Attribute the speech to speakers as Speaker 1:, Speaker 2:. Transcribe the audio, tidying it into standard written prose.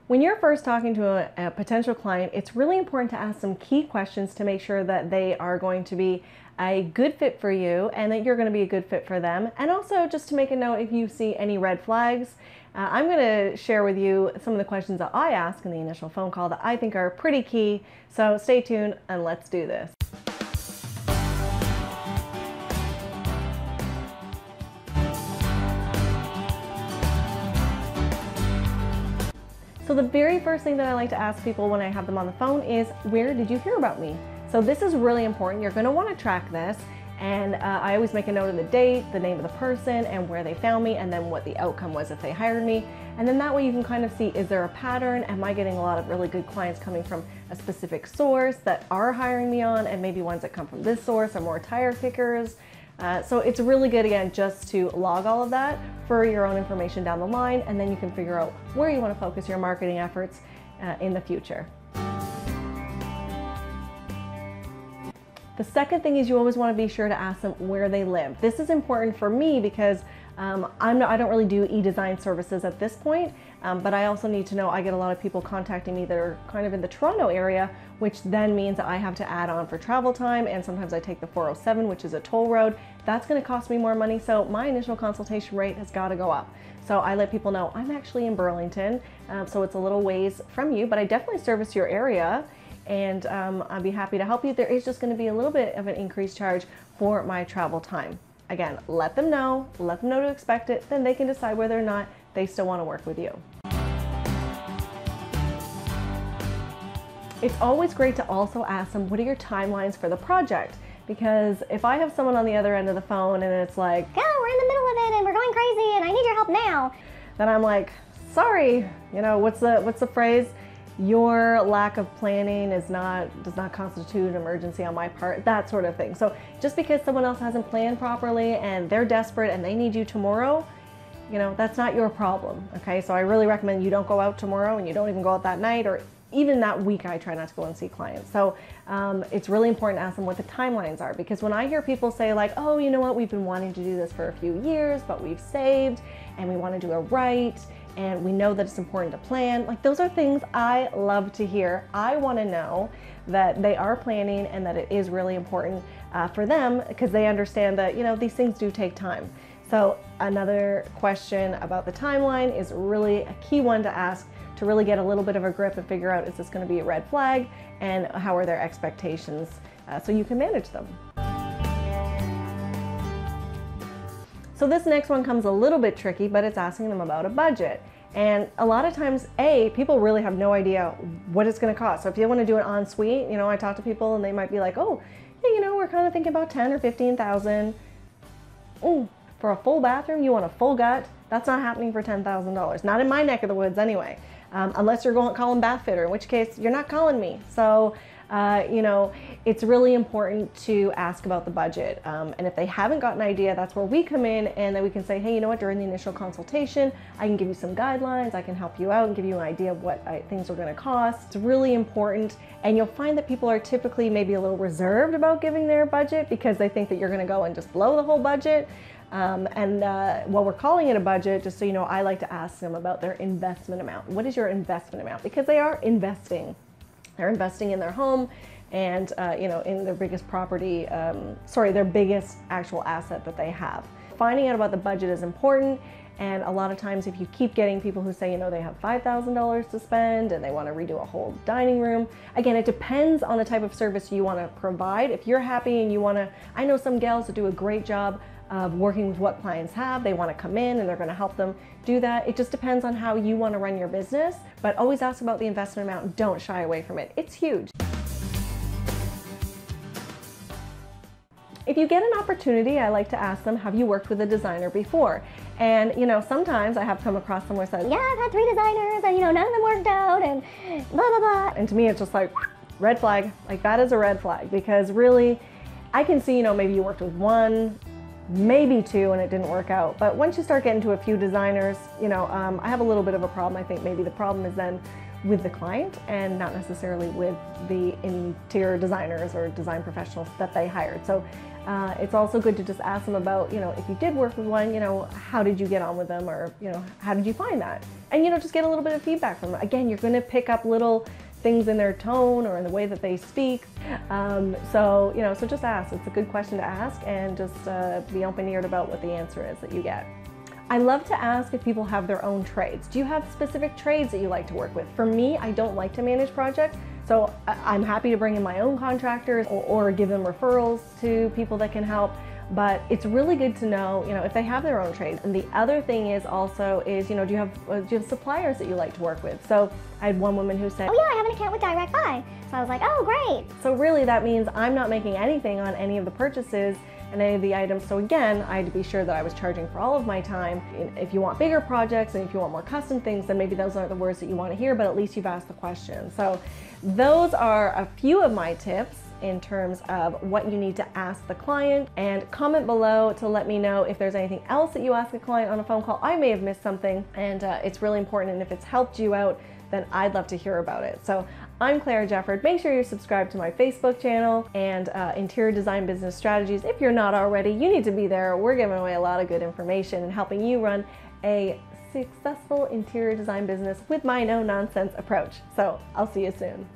Speaker 1: When you're first talking to a potential client, it's really important to ask some key questions to make sure that they are going to be a good fit for you and that you're going to be a good fit for them. And also just to make a note if you see any red flags. I'm going to share with you some of the questions that I ask in the initial phone call that I think are pretty key. So stay tuned and let's do this. So the very first thing that I like to ask people when I have them on the phone is, where did you hear about me? So this is really important. You're going to want to track this. And I always make a note of the date, the name of the person, and where they found me, and then what the outcome was if they hired me. And then that way you can kind of see, is there a pattern? Am I getting a lot of really good clients coming from a specific source that are hiring me on, and maybe ones that come from this source are more tire kickers? So it's really good, again, just to log all of that for your own information down the line, and then you can figure out where you want to focus your marketing efforts in the future. The second thing is you always want to be sure to ask them where they live. This is important for me because I don't really do e-design services at this point, but I also need to know, I get a lot of people contacting me that are kind of in the Toronto area, which then means that I have to add on for travel time, and sometimes I take the 407, which is a toll road. That's going to cost me more money, so my initial consultation rate has got to go up. So I let people know I'm actually in Burlington, so it's a little ways from you, but I definitely service your area. And I'd be happy to help you. There is just going to be a little bit of an increased charge for my travel time. Again, let them know to expect it, then they can decide whether or not they still want to work with you. It's always great to also ask them, what are your timelines for the project? Because if I have someone on the other end of the phone and it's like,
Speaker 2: oh, we're in the middle of it and we're going crazy and I need your help now,
Speaker 1: then I'm like, sorry, you know, what's the phrase? Your lack of planning does not constitute an emergency on my part, that sort of thing. So just because someone else hasn't planned properly and they're desperate and they need you tomorrow, you know, that's not your problem, okay? So I really recommend you don't go out tomorrow and you don't even go out that night, or even that week I try not to go and see clients. So it's really important to ask them what the timelines are, because when I hear people say like, oh, you know what, we've been wanting to do this for a few years, but we've saved and we want to do it right, and we know that it's important to plan. Like, those are things I love to hear. I want to know that they are planning and that it is really important for them, because they understand that, you know, these things do take time. So another question about the timeline is really a key one to ask to really get a little bit of a grip and figure out, is this going to be a red flag, and how are their expectations so you can manage them. So this next one comes a little bit tricky, but it's asking them about a budget. And a lot of times, people really have no idea what it's going to cost. So if you want to do it en suite, you know, I talk to people and they might be like, oh, yeah, you know, we're kind of thinking about 10 or 15,000. For a full bathroom, you want a full gut. That's not happening for $10,000. Not in my neck of the woods anyway, unless you're calling bath fitter, in which case you're not calling me. So you know, it's really important to ask about the budget. And if they haven't got an idea, that's where we come in, and then we can say, hey, you know what, during the initial consultation, I can give you some guidelines, I can help you out and give you an idea of what things are going to cost. It's really important. And you'll find that people are typically maybe a little reserved about giving their budget because they think that you're going to go and just blow the whole budget. While we're calling it a budget, just so you know, I like to ask them about their investment amount. What is your investment amount? Because they are investing. They're investing in their home and, you know, in their biggest property, their biggest actual asset that they have. Finding out about the budget is important. And a lot of times if you keep getting people who say, you know, they have $5,000 to spend and they want to redo a whole dining room. Again, it depends on the type of service you want to provide. If you're happy and you want to, I know some gals that do a great job of working with what clients have. They want to come in and they're going to help them do that. It just depends on how you want to run your business, but always ask about the investment amount. Don't shy away from it. It's huge. If you get an opportunity, I like to ask them, have you worked with a designer before? And, you know, sometimes I have come across someone who says, yeah, I've had 3 designers and, you know, none of them worked out and blah, blah, blah. And to me, it's just like, red flag. Like, that is a red flag, because really, I can see, you know, maybe you worked with one maybe 2 and it didn't work out. But once you start getting to a few designers, I have a little bit of a problem. I think maybe the problem is then with the client and not necessarily with the interior designers or design professionals that they hired. So it's also good to just ask them about, if you did work with one, how did you get on with them, or, how did you find that? And, just get a little bit of feedback from them. Again, you're going to pick up little things in their tone or in the way that they speak. So just ask. It's a good question to ask, and just be open-eared about what the answer is that you get. I love to ask if people have their own trades. Do you have specific trades that you like to work with? For me, I don't like to manage projects, so I'm happy to bring in my own contractors or give them referrals to people that can help. But it's really good to know, if they have their own trades. And the other thing is also do you have suppliers that you like to work with? So I had one woman who said,
Speaker 2: oh yeah, I have an account with Direct Buy. So I was like, oh great.
Speaker 1: So really that means I'm not making anything on any of the purchases and any of the items. So again, I had to be sure that I was charging for all of my time. If you want bigger projects and if you want more custom things, then maybe those aren't the words that you want to hear, but at least you've asked the question. So those are a few of my tips in terms of what you need to ask the client, and comment below to let me know if there's anything else that you ask a client on a phone call. I may have missed something, and it's really important, and if it's helped you out, then I'd love to hear about it. So I'm Claire Jefford. Make sure you're subscribed to my Facebook channel and Interior Design Business Strategies. If you're not already, you need to be there. We're giving away a lot of good information and helping you run a successful interior design business with my no-nonsense approach. So I'll see you soon.